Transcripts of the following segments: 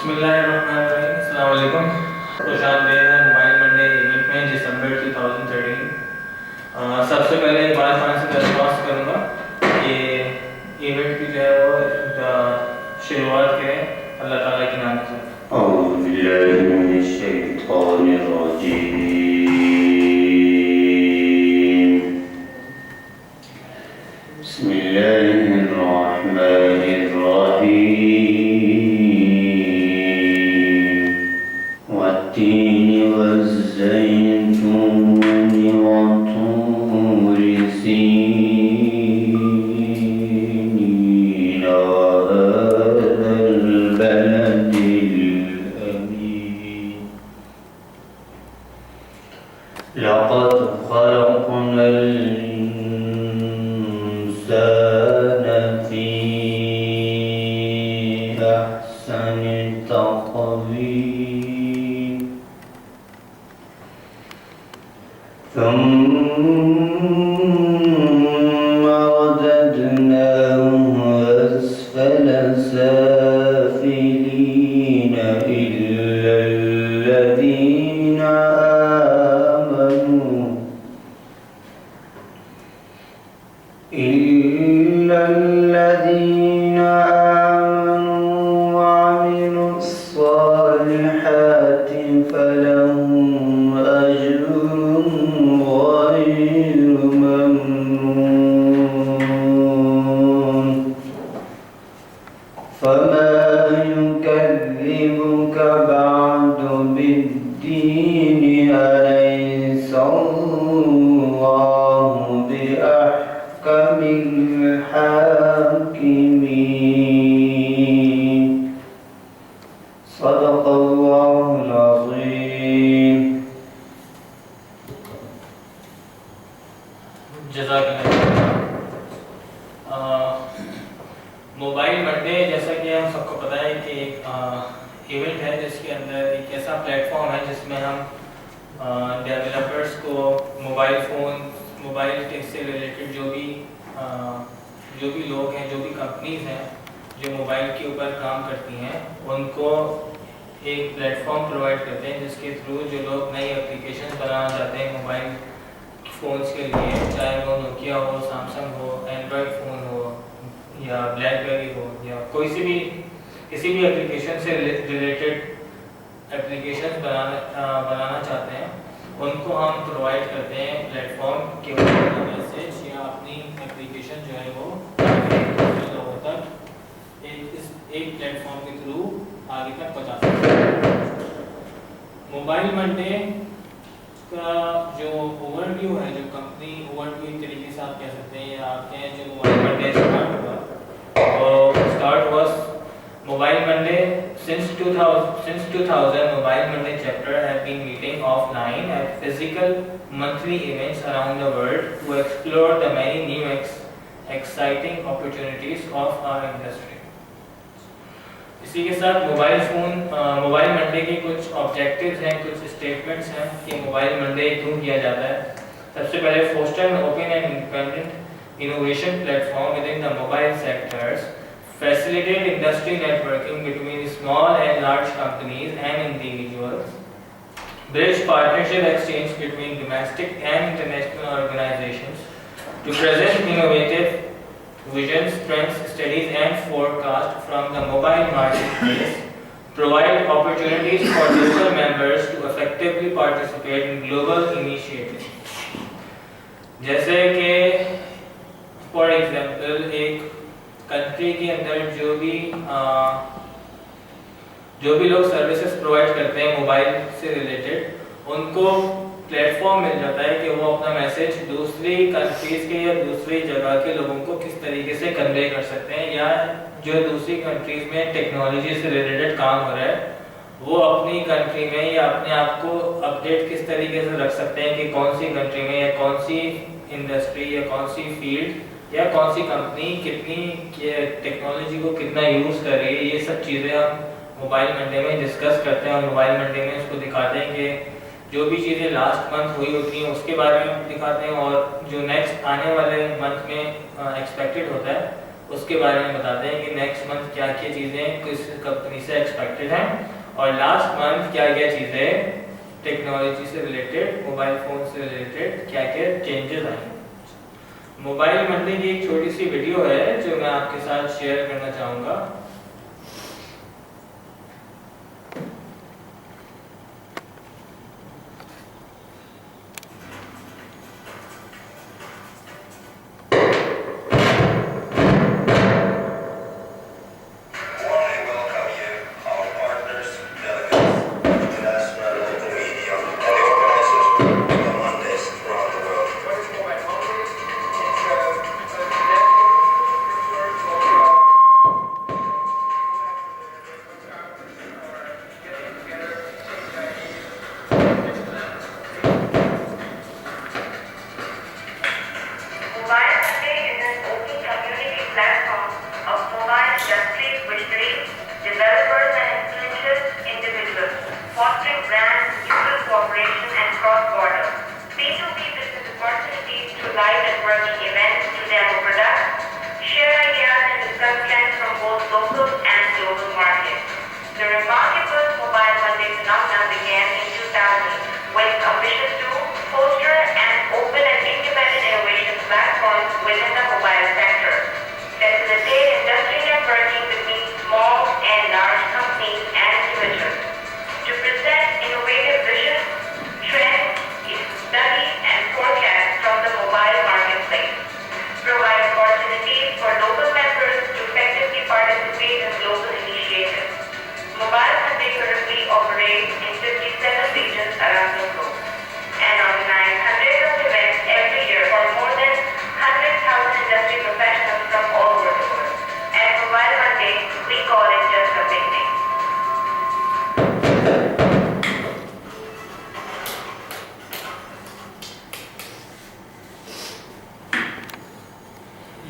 بسم اللہ الرحمن الرحیم، السلام علیکم. خوش آمدید ہے موبائل منڈے ایونٹ میں دسمبر 2013. سب سے پہلے ایک بات خان سے درخواست کروں گا کہ ایونٹ کی جو ہے وہ شروعات کریں اللہ تعالیٰ کے نام سے. اعوذ باللہ من الشیطان الرجیم. بسم اللہ الرحمن الرحیم. والتین والزیتون وطور سینین وهذا البلد الأمين. لقد خلقنا الإنسان في أحسن تقويم ثم رددناه أسفل سافلين إلا الذين آمنوا وعملوا الصالحات فلهم أجر غير ممنون. فما يكذبك بعد بالدين أليس الله بأحكم الحاكمين. صدق الله العظيم. جزاک اللہ. موبائل منڈے جیسا کہ ہم سب کو پتہ ہے کہ ایک ایونٹ ہے جس کے اندر ایک ایسا پلیٹ فارم ہے جس میں ہم ڈیولپرس کو موبائل فون موبائل سے ریلیٹڈ جو بھی لوگ ہیں جو بھی کمپنیز ہیں جو موبائل کے اوپر کام کرتی ہیں ان کو ایک پلیٹ فارم پرووائڈ کرتے ہیں جس کے تھرو جو لوگ نئی اپلیکیشن بنانا چاہتے ہیں موبائل فونز کے لیے، چاہے وہ نوکیا ہو، سیمسنگ ہو، اینڈرائڈ فون ہو یا بلیک بیری ہو یا کسی بھی اپلیکیشن سے ریلیٹڈ اپلیکیشن بنانا چاہتے ہیں ان کو ہم پرووائڈ کرتے ہیں پلیٹ فارم کے میسج یا اپنی اپلیکیشن جو ہے وہ لوگوں تک ایک پلیٹ فارم کے تھرو آگے تک پہنچا سکتے ہیں. موبائل منڈے کا جو اوور ویو ہے، جو کمپنی اوور ویو طریقے سے آپ کہہ سکتے ہیں یا آپ کہیں جو موبائل منڈے اسٹارٹ ہوا mobile Monday since 2000 Mobile Monday chapter have been meeting offline at physical monthly events around the world to explore the many new exciting opportunities of our industry. اسی کے ساتھ موبائل منڈے کے کچھ objectives ہیں، کچھ statements ہیں کہ mobile Monday کیوں کیا جاتا ہے. سب سے پہلے foster an open and independent innovation platform within the mobile sectors, facilitate industry networking between small and large companies and individuals, bridge partnership exchange between domestic and international organizations to present innovative visions, trends, studies and forecast from the mobile marketplace, provide opportunities for digital members to effectively participate in global initiatives. جیسے کہ for example ایک country کے اندر جو بھی لوگ services provide کرتے ہیں mobile سے ریلیٹڈ ان کو پلیٹ فارم مل جاتا ہے کہ وہ اپنا میسج دوسری کنٹریز کے یا دوسری جگہ کے لوگوں کو کس طریقے سے کنوے کر سکتے ہیں، یا جو دوسری کنٹریز میں ٹیکنالوجی سے ریلیٹڈ کام ہو رہا ہے وہ اپنی کنٹری میں یا اپنے آپ کو اپڈیٹ کس طریقے سے رکھ سکتے ہیں کہ کون سی کنٹری میں یا کون سی انڈسٹری یا کون سی فیلڈ یا کون سی کمپنی کتنی ٹیکنالوجی کو کتنا یوز کر رہی ہے. یہ سب چیزیں ہم موبائل منڈے میں ڈسکس کرتے ہیں اور موبائل منڈے میں اس کو دکھاتے ہیں کہ جو بھی چیزیں لاسٹ منتھ ہوئی ہوتی ہیں اس کے بارے میں دکھاتے ہیں اور جو نیکسٹ آنے والے منتھ میں ایکسپیکٹڈ ہوتا ہے उसके बारे में बताते हैं कि नेक्स्ट मंथ क्या क्या चीज़ें किस कंपनी से एक्सपेक्टेड हैं, और लास्ट मंथ क्या क्या चीज़ें टेक्नोलॉजी से रिलेटेड, मोबाइल फ़ोन से रिलेटेड क्या क्या चेंजेस आई। मोबाइल मंडे की एक छोटी सी वीडियो है जो मैं आपके साथ शेयर करना चाहूँगा।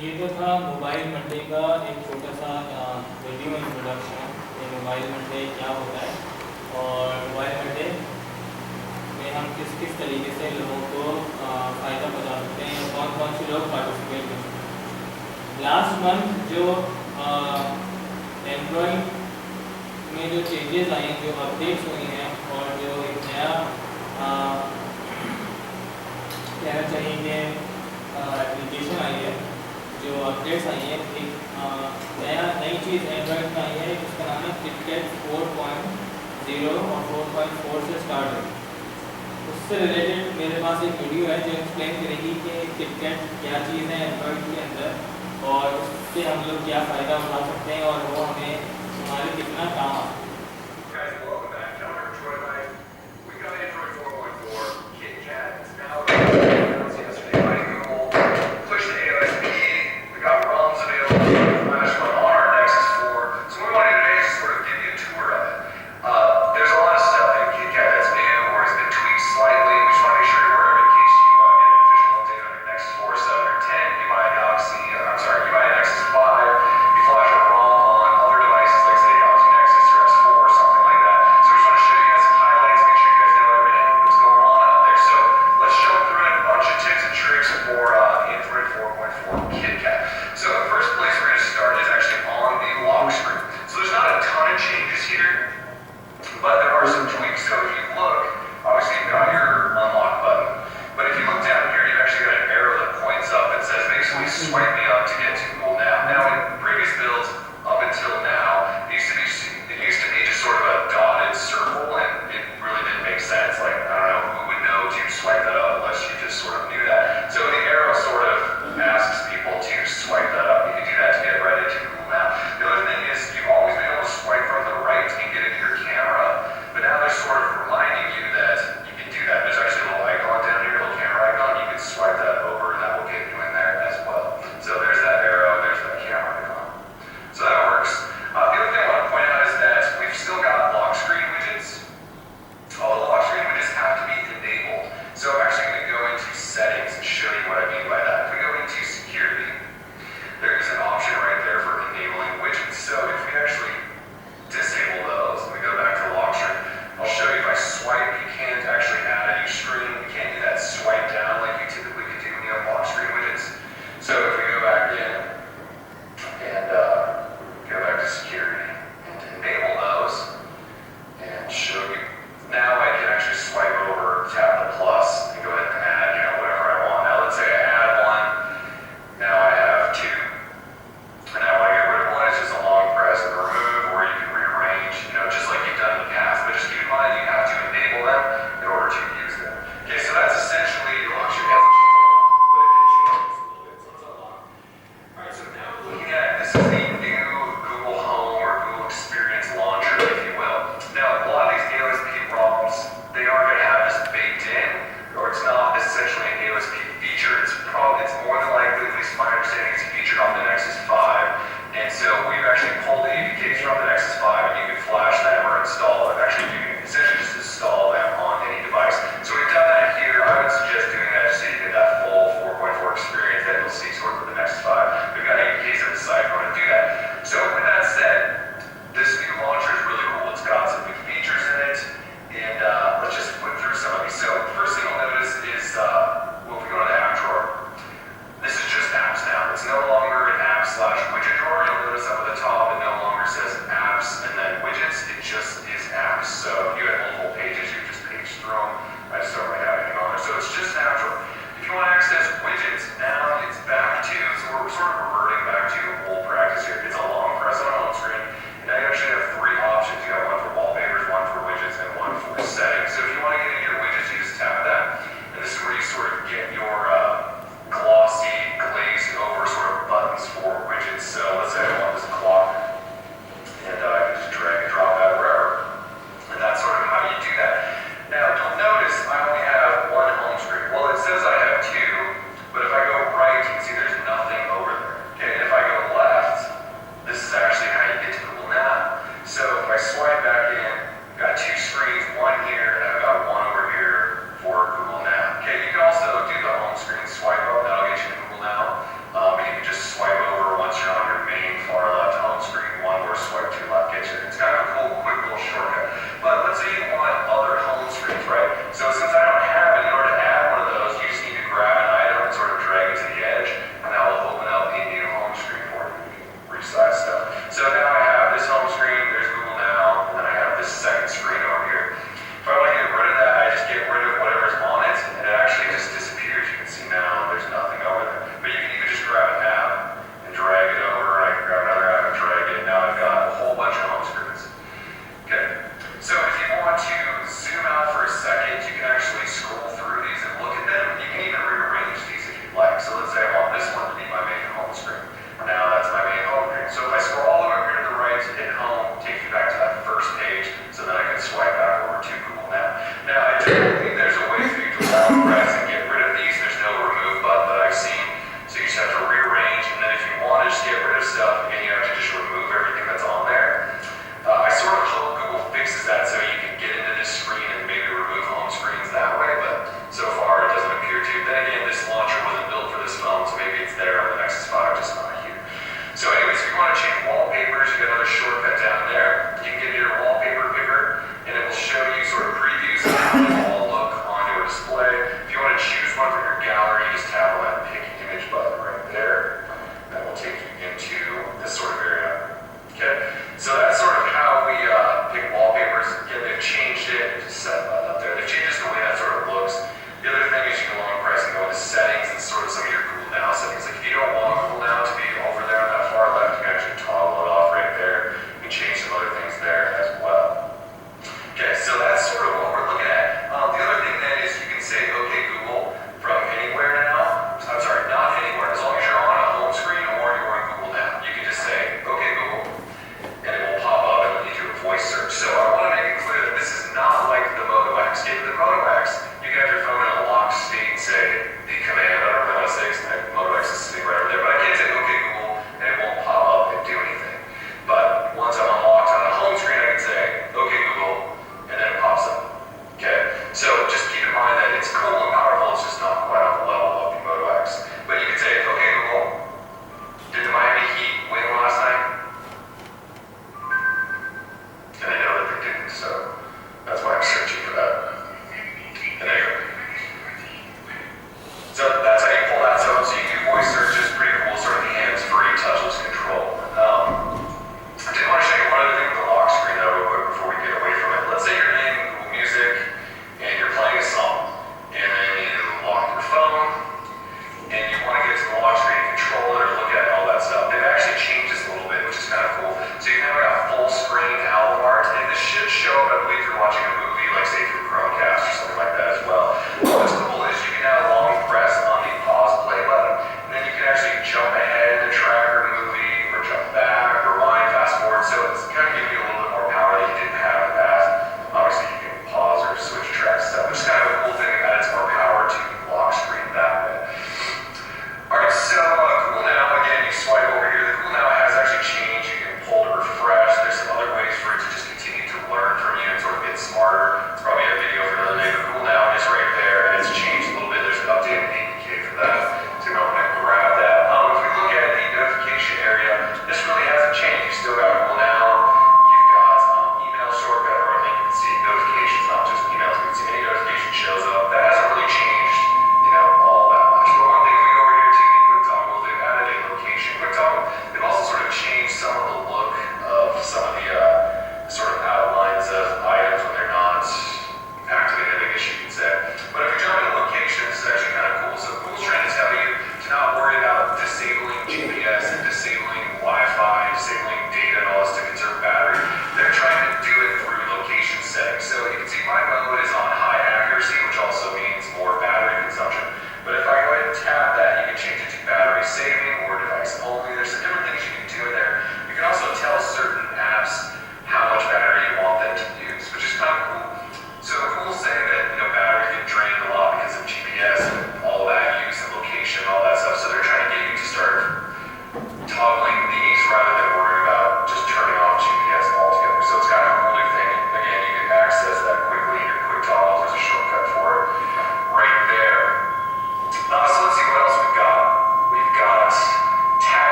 ये तो था मोबाइल मंडे का एक छोटा सा वीडियो इंट्रोडक्शन कि मोबाइल मंडे क्या होता है और मोबाइल मंडे में हम किस किस तरीके से लोगों को फ़ायदा पहुँचा सकते हैं, कौन कौन से लोग पार्टिसिपेट कर सकते हैं। लास्ट मंथ जो एंड्रॉयड में जो चेंजेस आए हैं, जो अपडेट्स हुई हैं और जो एक नया कहना चाहिए एप्लीकेशन आई है, जो अपडेट्स आई है, एक नई चीज़ एंड्रॉयड में आई है जिसका नाम है KitKat 4.0 और 4.4 से स्टार्ट है। उससे रिलेटेड मेरे पास एक वीडियो है जो एक्सप्लेन करेगी कि KitKat क्या चीज़ है एंड्रॉयड के अंदर और उससे हम लोग क्या फ़ायदा उठा सकते हैं और वो हमें हमारे कितना काम आता है। You flash a ROM on other devices like say Galaxy Nexus or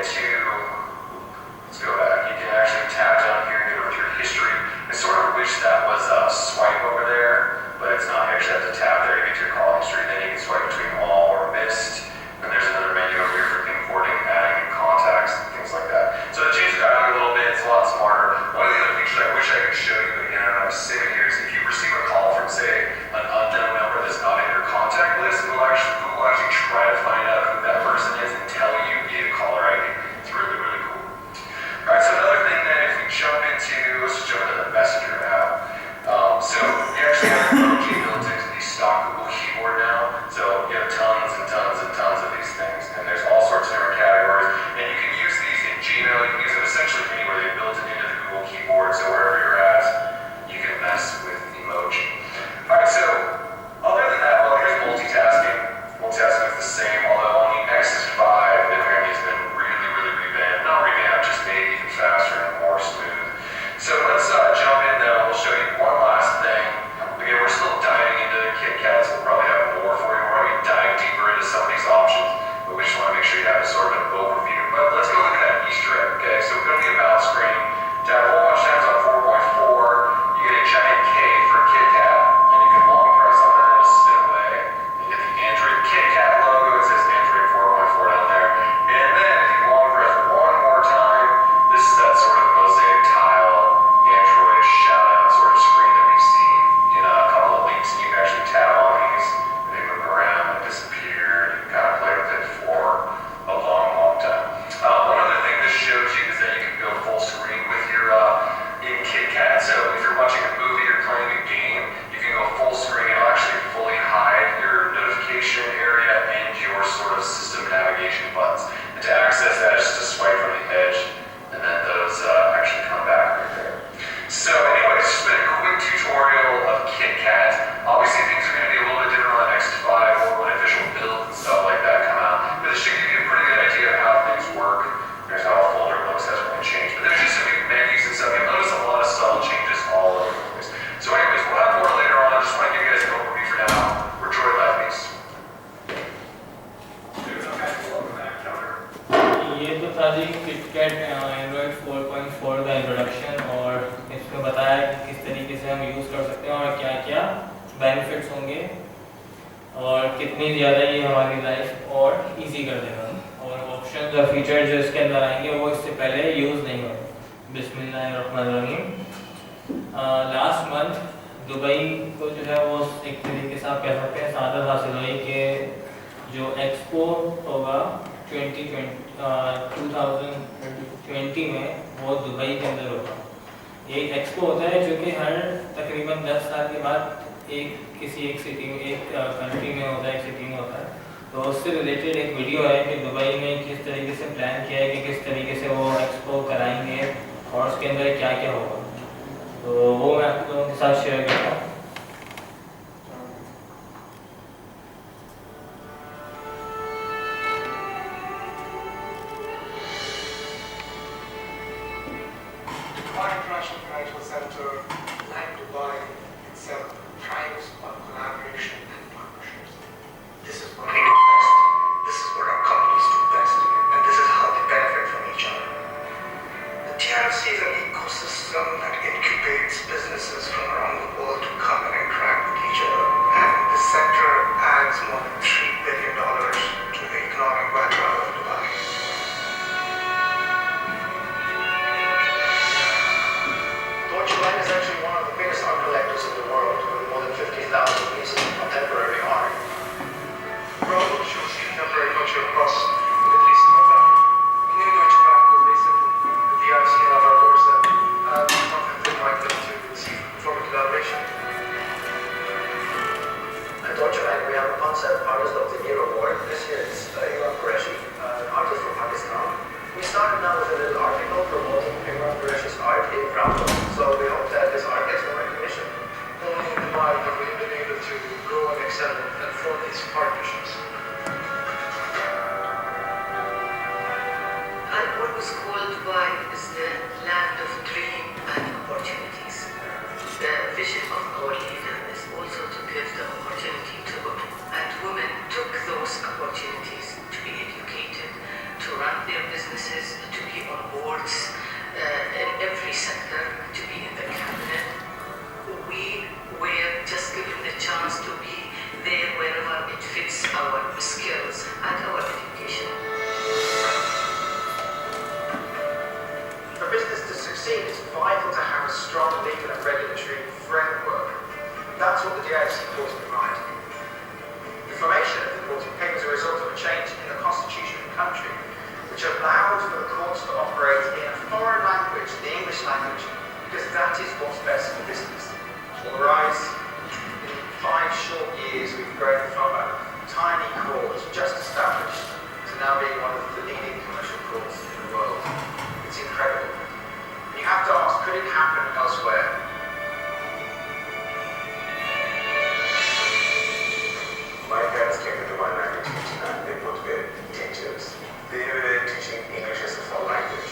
into, let's go back, you can actually tap down here and get over to your history. I sort of wish that was a swipe over there, but it's not. You actually have to tap there to get to your call history. Then you can swipe between all or missed. And there's another menu over here for importing, adding contacts, things like that. So it changed the dialogue a little bit. It's a lot smarter. One of the other features I wish I could show you, again, I'm saving here, is if you receive a call from, say, an unknown number that's not in your contact list, Google will actually try to find out who that person is and tell you via caller ID. It's really, really cool. All right, so another thing that if we jump into, let's just jump into the Messenger app. So we actually have emoji built into the stock Google keyboard now. So you have tons and tons and tons of these things, and there's all sorts of different categories. And you can use these in Gmail. You can use them essentially anywhere. They built it into the Google keyboard. So wherever you're at, you can mess with emoji. All right, so other than that, well, here's multitasking. Multitasking is the same, although on the Nexus 5, it apparently has been really, really revamped. Not revamped, just made even faster and more smooth. So let's jump in though. We'll show you one last thing. Again, we're still diving into KitKat, so we'll probably have more for you. We'll probably dive deeper into some of these options, but we just want to make sure you have a sort of an overview. But let's go look at that Easter egg, okay? So we're going to the About screen. Tap a whole bunch of times on 4.4. You get a giant K for KitKat, and you can long press on that and it'll spin away. You get the Android KitKat logo. It says Android 4.4 down there. And then if you long press one more time, this is that sort of mosaic tile Android shout-out sort of screen that we've seen in a couple of leaks. And you can actually tap on these, and they move around and disappear. You can kind of play with it for a long, long time. One other thing this shows you is that you can go full screen with your in KitKat. So if you're watching a movie or playing a game, you can go full screen. It'll actually fully hide your notification area and your sort of system navigation buttons. And to access that, is just to swipe from the edge, and then those actually come back right there. So anyway, it's just been a quick tutorial of KitKat. Obviously things are going to be a little bit different on the next 5 or when official builds and stuff like that come out. But this should give you a pretty good idea of how things work. There's how a folder looks, hasn't really changed. But there's just some new menus and stuff. You'll notice a lot of subtle changes all over the place. So anyways, we'll have more later on. I just want to give you guys an overview for now. We're Droid Live Beast. ये तो था जी KitKat Android 4.4 का introduction, और इसमें बताया कि किस तरीके से हम यूज़ कर सकते हैं और क्या क्या बेनिफिट्स होंगे और कितनी ज़्यादा ये हमारी लाइफ और इजी कर देगा, और ऑप्शंस और फीचर जो इसके अंदर आएंगे वो इससे पहले यूज़ नहीं हुए। बिस्मिल्लाहिर्रहमानिर्रहीम। लास्ट मंथ दुबई को जो है वो एक तरीके से आप कह सकते हैं सादत हासिल हुई कि जो एक्सपो होगा 2020 में वो दुबई के अंदर होगा। एक एक्सपो होता है जो कि हर तकरीबन 10 साल के बाद किसी एक सिटी में, एक कंट्री में होता है, एक सिटी में होता है। तो उससे रिलेटेड एक वीडियो है कि दुबई में किस तरीके से प्लान किया है कि किस तरीके से वो एक्सपो कराएंगे और उसके अंदर क्या क्या होगा, तो वो मैं आप लोगों के साथ शेयर करता हूँ। Dubai International Financial Center, like Dubai itself, thrives on collaboration and partnerships. This is what we do best. This is what our companies do best, and this is how they benefit from each other. The TRC is an ecosystem that incubates businesses from around the world to come and interact with each other, and this sector adds more than $3 billion to the economic background of Dubai. Deutsche Bank is actually one of the biggest art collectors in the world, with more than 50,000 pieces of contemporary art. We're able to show contemporary culture across the Middle East and North Africa. We knew Deutsche Bank was basically the DRC on our doorstep, and something we'd like them to see for collaboration. At Deutsche Bank, we have a concept, Artist of the Year award. This year it's Imran Qureshi, an artist from Pakistan. We started now with a little article promoting Imran Qureshi's art in Brownlow. So we hope that this art gets more recognition. Only in Dubai have we been able to grow and excel and form these partnerships. And what was called Dubai is the land of dream and opportunities. The vision of our leader is also to give the opportunity to women. And women took those opportunities to be educated, to run their businesses, to be on boards in every sector, to be in the cabinet. We were just given the chance to be there wherever it fits our skills and our education. For business to succeed, it's vital to have a strong legal and regulatory framework. That's what the DIFC course provides. The formation of the course came as a result of a change in the constitution of the country, which allowed for the courts to operate in a foreign language, the English language, because that is what's best for business. All rise. In 5 short years, we've grown from a tiny court just established to now being one of the leading commercial courts in the world. It's incredible. And you have to ask, could it happen elsewhere? My parents came to Dubai in 1989. They both were teachers. They were teaching English as a foreign language.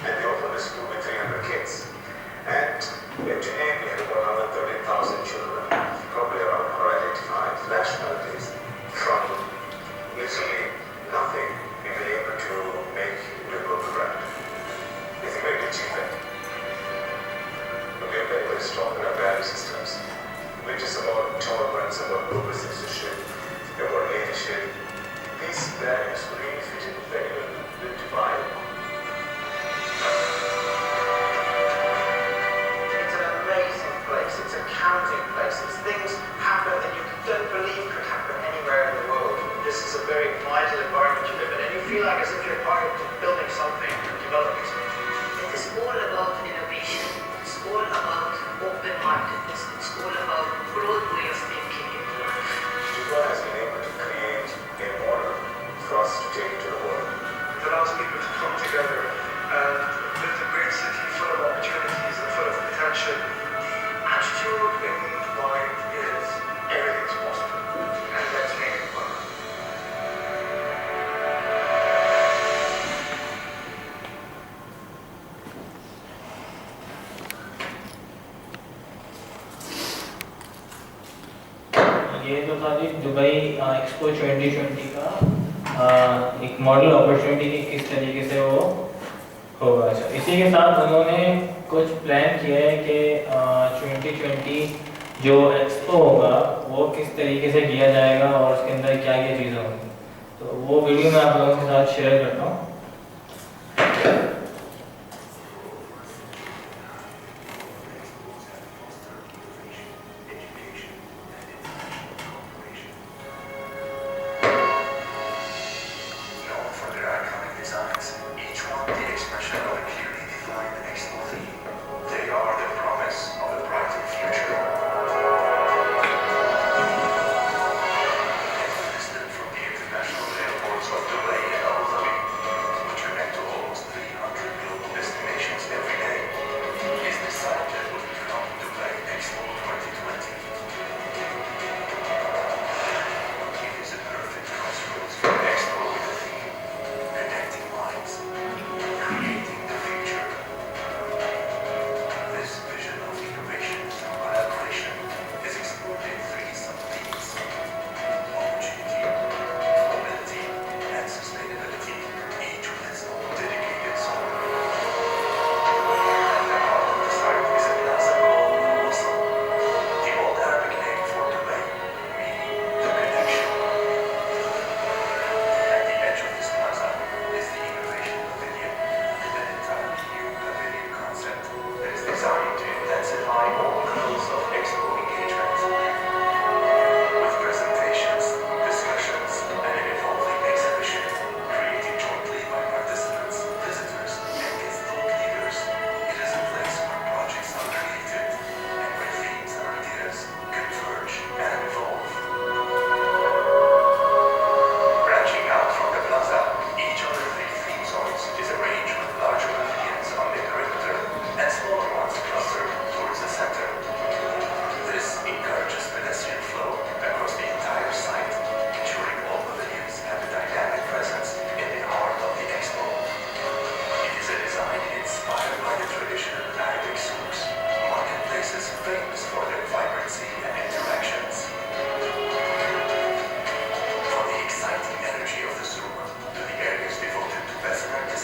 And they opened a school with 300 kids. And today we have about 130,000 children, probably around 185 nationalities. From literally nothing, we've been able to make the book brand. It's a great achievement. But we are very, very strong in our value systems, which is about tolerance, about global citizenship, about leadership. These values really fit in very well with Dubai. It's an amazing place. It's a counting place. It's things happen that you don't believe could happen anywhere in the world. This is a very vital environment you live in, and you feel like as if you're part of building something and developing something. It is all about innovation. It's all about open-mindedness. It's all about broad way of thinking in life. Dubai has been able to create a model for us to take to the world. It allows people to come together and build a great city full of opportunities and full of potential. The attitude in Dubai is everything's possible, and let's make it work. ये तो था जी Dubai expo 2020 का एक model opportunity की किस तरीके से वो होगा। अच्छा, इसी के साथ उन्होंने कुछ प्लान किया है कि 2020 जो एक्सपो होगा वो किस तरीके से किया जाएगा और उसके अंदर क्या क्या चीज़ें होंगी, तो वो वीडियो मैं आप लोगों के साथ शेयर करता हूँ। Known for their iconic designs, each one the expression of a clearly defined expo theme. They are the promise of a brighter future. Listed from the international airports of Dubai and Abu Dhabi,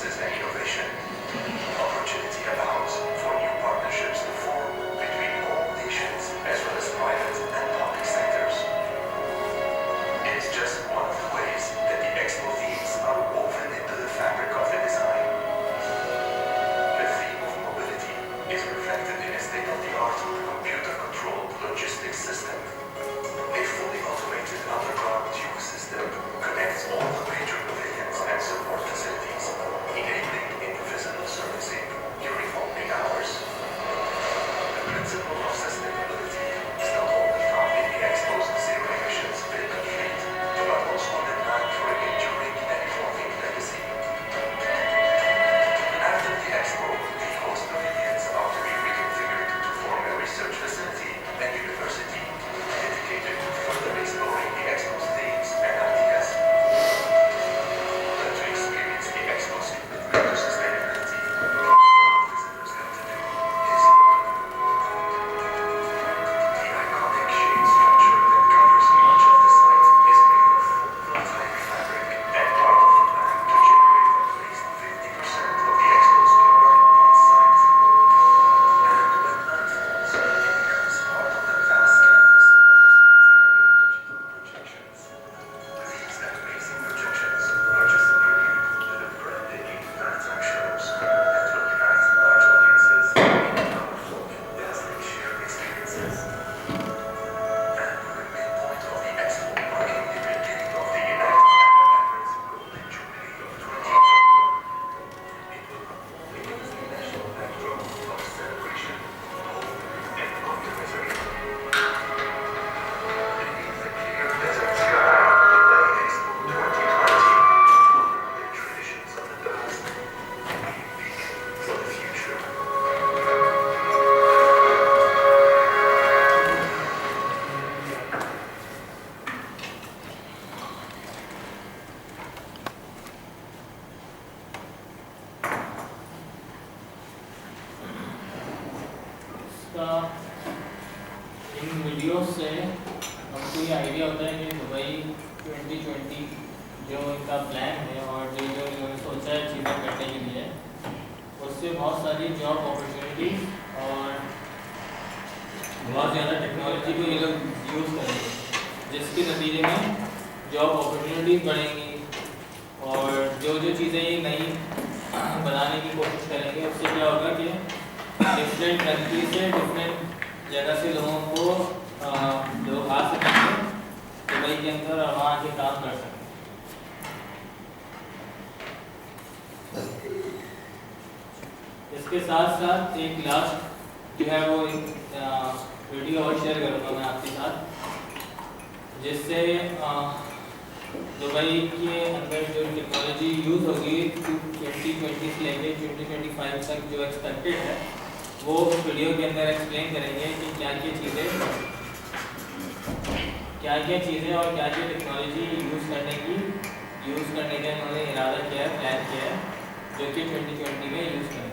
services and innovation. Opportunity abounds for new partnerships to form between all nations as well as private and public sectors. It is just one of the ways that the Expo themes are woven into the fabric of the design. The theme of mobility is reflected in a state-of-the-art computer-controlled logistics system. A fully automated underground tube system connects all the major pavilions and support facilities, enabling indivisible servicing during opening hours. The principle of sustainability is not only found in the Expo's zero emissions vehicle fleet, but also underlined for an enduring and evolving legacy. After the Expo, the host pavilions are to be reconfigured to form a research facility and university dedicated to further exploring the Expo's themes and ideas. But to experience the Expo's commitment to sustainability, what visitors have to do is the iconic shade structure that covers much of the site is made of full-type fabric and part of the plan to generate at least 50% of the Expo's power on site. And when night falls, it becomes part of the vast canvas of digital projections. These amazing projections are just a prelude to the breathtaking nighttime shows that will unite large audiences in powerful and dazzling shared experiences. And the midpoint of the Expo marking the beginning of the United Arab Emirates Golden Jubilee of 2021, it will not only give us a national backdrop of celebration, hope, and optimism. Beneath the clear desert sky, the Expo 2020, the traditions of the past, being beacons of the future. इसका इन video से हमको ये idea होता है कि Dubai 2020 जो इनका plan है और जो जो इन्होंने सोचा है चीज़ें करने के लिए, उससे बहुत सारी जॉब अपॉर्चुनिटी और बहुत ज़्यादा टेक्नोलॉजी को ये लोग यूज़ करेंगे, जिसके नतीजे में जॉब अपॉर्चुनिटीज़ बढ़ेंगी और जो जो चीज़ें ये नई बनाने की कोशिश करेंगे, उससे क्या होगा कि डिफरेंट कंट्री से डिफरेंट जगह से लोगों को लोग आ सकेंगे दुबई के अंदर और वहाँ आके काम कर सकेंगे। इसके साथ साथ एक लास्ट जो है वो एक वीडियो और शेयर करूँगा मैं आपके साथ, जिससे दुबई के अंदर जो टेक्नोलॉजी यूज़ होगी 2020 से लेके 2025 तक जो एक्सपेक्टेड है, वो वीडियो के अंदर एक्सप्लेन करेंगे कि क्या क्या चीज़ें और क्या क्या टेक्नोलॉजी यूज़ करने का इन्होंने इरादा किया है, प्लान किया है, जो कि 2020 में यूज़ करेंगे।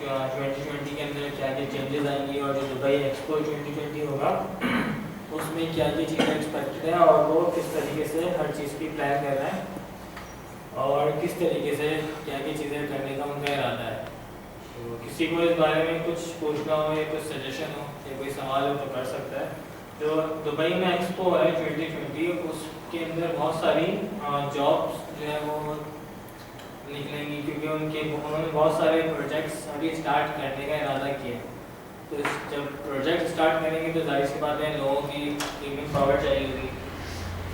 2020 کے اندر کیا کیا چینجز آئیں گی اور جو دبئی ایکسپو 2020 ہوگا اس میں کیا کیا چیزیں ایکسپیکٹڈ ہیں اور وہ کس طریقے سے ہر چیز کی پلان کر رہے ہیں اور کس طریقے سے کیا کیا چیزیں کرنے کا ان کا ارادہ ہے. تو کسی کو اس بارے میں کچھ پوچھنا ہو یا کچھ سجیشن ہو یا کوئی سوال ہو تو کر سکتا ہے. جو دبئی میں ایکسپو ہے 2020 اس کے اندر بہت ساری جابس جو ہے وہ نکلیں گی کیونکہ انہوں نے بہت سارے پروجیکٹس ابھی اسٹارٹ کرنے کا ارادہ کیا ہے. تو جب پروجیکٹ اسٹارٹ کریں گے تو ظاہر سی بات ہے لوگوں کی تھنکنگ پاور چاہیے ہوگی,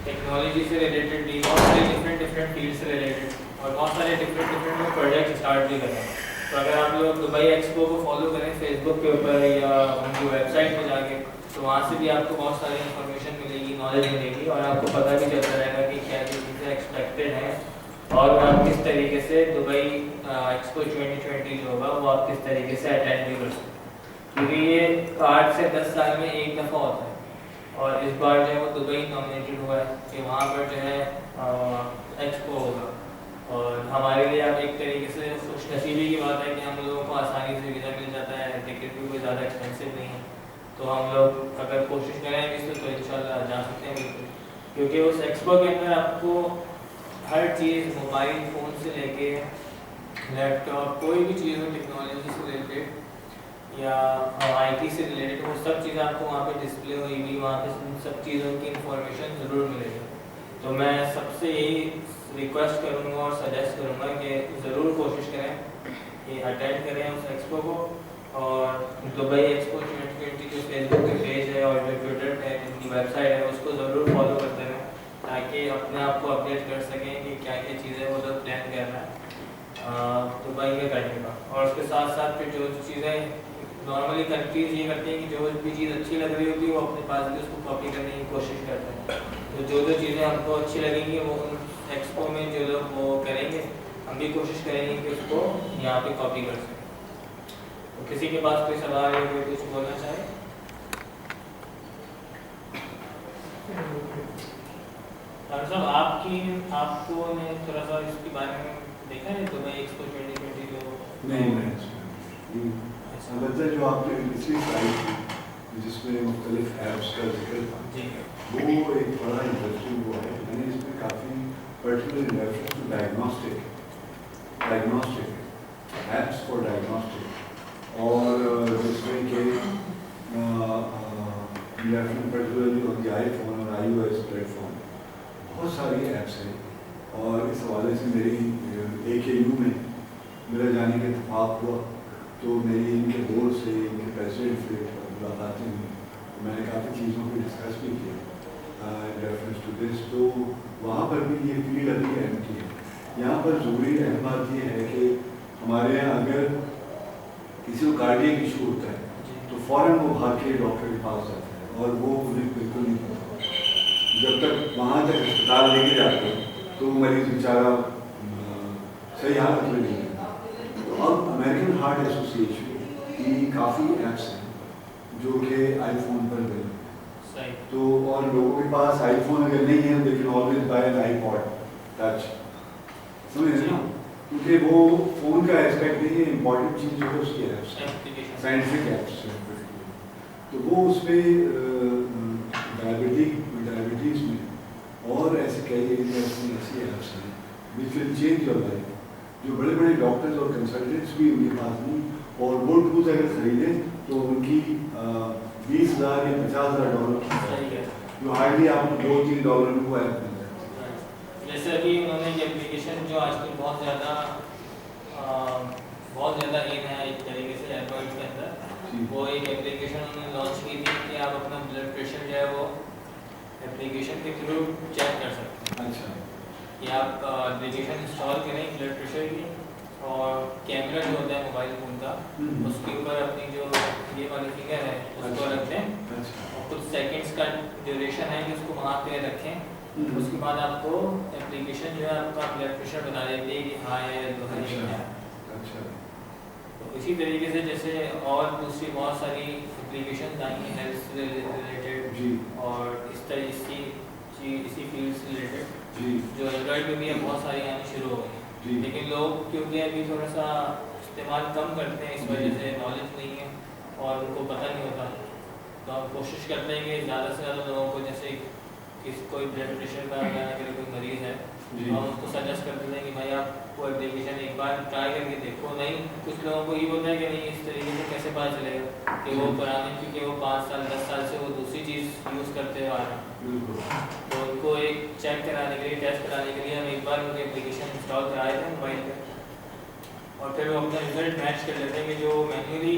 ٹیکنالوجی سے ریلیٹڈ بھی بہت سارے ڈفرینٹ فیلڈ سے ریلیٹڈ اور بہت سارے ڈفرینٹ پروجیکٹ اسٹارٹ بھی کریں. تو اگر آپ لوگ دبئی ایکسپو کو فالو کریں فیس بک کے اوپر یا ان کی ویب سائٹ پہ جا کے تو وہاں سے بھی آپ کو بہت ساری انفارمیشن ملے گی, نالج ملے گی اور آپ کو پتہ بھی چلتا رہے گا کہ کیا کیا چیزیں ایکسپیکٹڈ ہیں اور آپ کس طریقے سے دبئی ایکسپو 2020 جو ہوگا وہ آپ کس طریقے سے اٹینڈ بھی کر سکتے ہیں. کیونکہ یہ 8 سے 10 سال میں ایک دفعہ ہوتا ہے اور اس بار جو ہے وہ دبئی نامنیٹڈ ہوا ہے کہ وہاں پر جو ہے ایکسپو ہوگا. اور ہمارے لیے اب ایک طریقے سے خوش نصیبی کی بات ہے کہ ہم لوگوں کو آسانی سے ویزا مل جاتا ہے, ٹکٹ بھی کوئی زیادہ ایکسپینسو نہیں ہے. تو ہم لوگ اگر کوشش کریں گے اس تو انشاءاللہ جا سکتے ہیں بالکل, کیونکہ اس ایکسپو کے اندر آپ کو ہر چیز موبائل فون سے لے کے لیپ ٹاپ کوئی بھی چیز ہو ٹیکنالوجی سے ریلیٹڈ یا آئی ٹی سے ریلیٹڈ وہ سب چیزیں آپ کو وہاں پہ ڈسپلے ہوئی گی, وہاں پہ سب چیزوں کی انفارمیشن ضرور ملے گی. تو میں سب سے یہی ریکویسٹ کروں گا اور سجیسٹ کروں گا کہ ضرور کوشش کریں کہ اٹینڈ کریں اس ایکسپو کو. اور دبئی ایکسپو 2020 جو فیس بک کے پیج ہے اور جو ٹویٹر ہے ان کی ویب سائٹ ہے اس کو ضرور فالو کرتے رہیں تاکہ اپنے آپ کو اپڈیٹ کر سکیں کہ کیا کیا چیزیں وہ لوگ پلان کر رہے ہیں دبئی میں کرنے کا. اور اس کے ساتھ ساتھ پھر جو چیزیں نارملی کنٹریز یہ کرتی ہیں کہ جو بھی چیز اچھی لگ رہی ہوتی ہے وہ اپنے پاس بھی اس کو کاپی کرنے کی کوشش کرتے ہیں. تو جو چیزیں ہم کو اچھی لگیں گی وہ ان ایکسپو میں جو لوگ وہ کریں گے ہم بھی کوشش کریں گے کہ اس کو یہاں پہ کاپی کر سکیں. تو کسی کے پاس کوئی سوال ہے کوئی کچھ بولنا چاہے؟ ڈاکٹر صاحب آپ کو نے تھوڑا سا اس کے بارے میں دیکھا ہے تو میں ایکسپو 2020 جو نہیں البتہ جو آپ نے پچھلی سلائڈ تھی جس میں مختلف ایپس کا ذکر تھا جی وہ ایک بڑا انٹرسٹنگ ہوا ہے. میں نے اس میں کافی particular reference to diagnostic apps for diagnostic اور جس میں کہ reference particularly on the iPhone اور I O S platform بہت ساری ایپس ہیں. اور اس حوالے سے میری AKU میں میرا جانے کا اتفاق ہوا تو میری ان کے بورڈ سے ان کے پریزیڈنٹ سے ملاقاتیں ہوئی. میں نے کافی چیزوں کو ڈسکس بھی کیا ریفرنس ٹو دس. تو وہاں پر بھی یہ فیلڈ ابھی اہم کی ہے. یہاں پر ضروری اہم بات یہ ہے کہ ہمارے یہاں اگر کسی کو کارڈیک ایشو ہوتا ہے تو فوراً وہ بھاگ کے ڈاکٹر کے پاس جاتا ہے اور وہ انہیں بالکل نہیں پتا. جب تک وہاں تک اسپتال لے کے جاتے ہیں تو مریض بیچارہ صحیح حالت میں نہیں ہے. تو اب امریکن ہارٹ ایسوسیشن کی کافی ایپس ہیں جو کہ آئی فون پر ملیں. تو اور لوگوں کے پاس آئی فون اگر نہیں ہے تو لیکن always by an iPod touch سمجھ رہے نا, کیونکہ وہ فون کا ایسپیکٹ نہیں ہے, امپورٹنٹ چیز جو ہے اس کی ایپس سائنٹیفک ایپس. تو وہ اس پہ ڈائبٹیز میں اور ایسے کئی ایریاز میں ایسی ایپس ہیں وچ ول چینج یور لائف. جو بڑے بڑے ڈاکٹرز اور کنسلٹنٹس بھی ان کے پاس نہیں, اور وہ ٹولز اگر خریدیں تو ان کی $20,000 یا $50,000 جو ہارڈلی آپ کو $2-3 میں وہ ایپ مل جاتا ہے. جیسے ابھی انہوں نے یہ اپلیکیشن جو آج کل بہت زیادہ ان ہے ایک طریقے سے اینڈرائڈ کے اندر, وہ ایک اپلیکیشن انہوں نے لانچ کی تھی کہ آپ اپنا بلڈ پریشر جو ہے وہ اپلیکیشن کے تھرو چیک کر سکتے ہیں. اچھا یہ آپ اپلیکیشن انسٹال کریں بلڈ پریشر کی, اور کیمرہ جو ہوتا ہے موبائل فون کا اس کے اوپر اپنی جو یہ والی فنگر ہے اس کو رکھ دیں اور کچھ سیکنڈس کا ڈیوریشن ہے کہ اس کو وہاں پہ رکھیں. اس کے بعد آپ کو اپلیکیشن جو ہے آپ کا بلڈ پریشر بتا دیتی ہے کہ ہاں ہے لو ہے. تو اسی طریقے سے جیسے اور دوسری بہت ساری اپلیکیشن آئی ہیں ہیلتھ سے ریلیٹڈ اور اسی فیلڈ سے ریلیٹڈ جو اینڈرائڈ میں بھی بہت ساری آنی شروع ہو گئی. لیکن لوگ کیونکہ ابھی تھوڑا سا اس استعمال کم کرتے ہیں، اس وجہ سے نالج نہیں ہے اور ان کو پتہ نہیں ہوتا. تو ہم کوشش کرتے ہیں کہ زیادہ سے زیادہ لوگوں کو، جیسے کوئی بلڈ پریشر کا یا اگر کوئی مریض ہے جی ہم اس کو سجیسٹ کرتے ہیں کہ بھائی آپ وہ اپلیکیشن ایک بار ٹرائی کر کے دیکھو. نہیں کچھ لوگوں کو یہ ہوتا ہے کہ نہیں اس طریقے سے کیسے پتہ چلے گا کہ وہ پرانے، کیونکہ وہ 5 سال 10 سال سے وہ دوسری چیز یوز کرتے ہوئے آ رہے ہیں. بالکل. تو ان کو ایک چیک کرانے کے لیے، ٹیسٹ کرانے کے لیے ہم ایک بار ان کی اپلیکیشن انسٹال کرائے تھے موبائل پہ، اور پھر وہ اپنا رزلٹ میچ کر لیتے ہیں کہ جو مینولی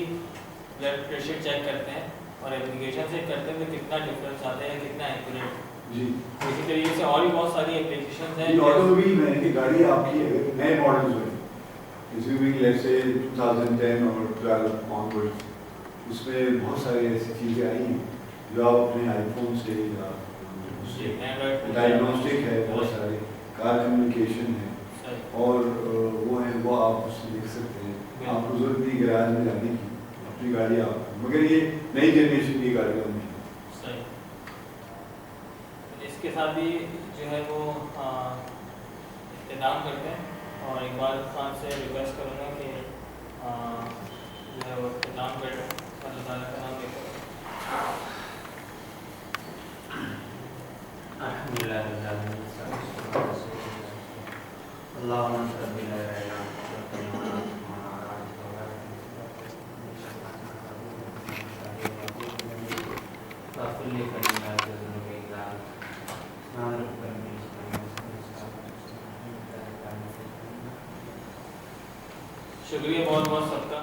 بلڈ پریشر چیک کرتے ہیں اور اپلیکیشن سے کرتے ہیں تو کتنا ڈفرینس آتا ہے، کتنا ایکوریٹ. جی اسی طریقے سے اور بھی بہت ساری اپلیکیشنز ہیں. آٹو موبائل میں کہ گاڑی آپ کی اگر نئے ماڈلز میں ریزیومنگ لیسے 2010 اور 12 آنورڈ، اس میں بہت ساری ایسی چیزیں آئی ہیں جو آپ اپنے آئی فون سے یا ڈائگنوسٹک ہے، بہت سارے کار کمیونیکیشن ہے، اور وہ ہیں وہ آپ اس سے دیکھ سکتے ہیں. آپ کو ضرورت نہیں گیراج میں جانے کی، اپنی گاڑی آپ، مگر یہ نئی جنریشن کی گاڑیوں میں صحیح. اس کے ساتھ بھی جو ہے وہ اختتام کرتے ہیں، اور اقبال خان سے ریکویسٹ کروں گا کہ جو ہے وہ اختتام کر دیں. اللہ تعالیٰ کا نام لے کر. الحمدللہ اللہم صلی علی شکریہ بہت بہت سب کا.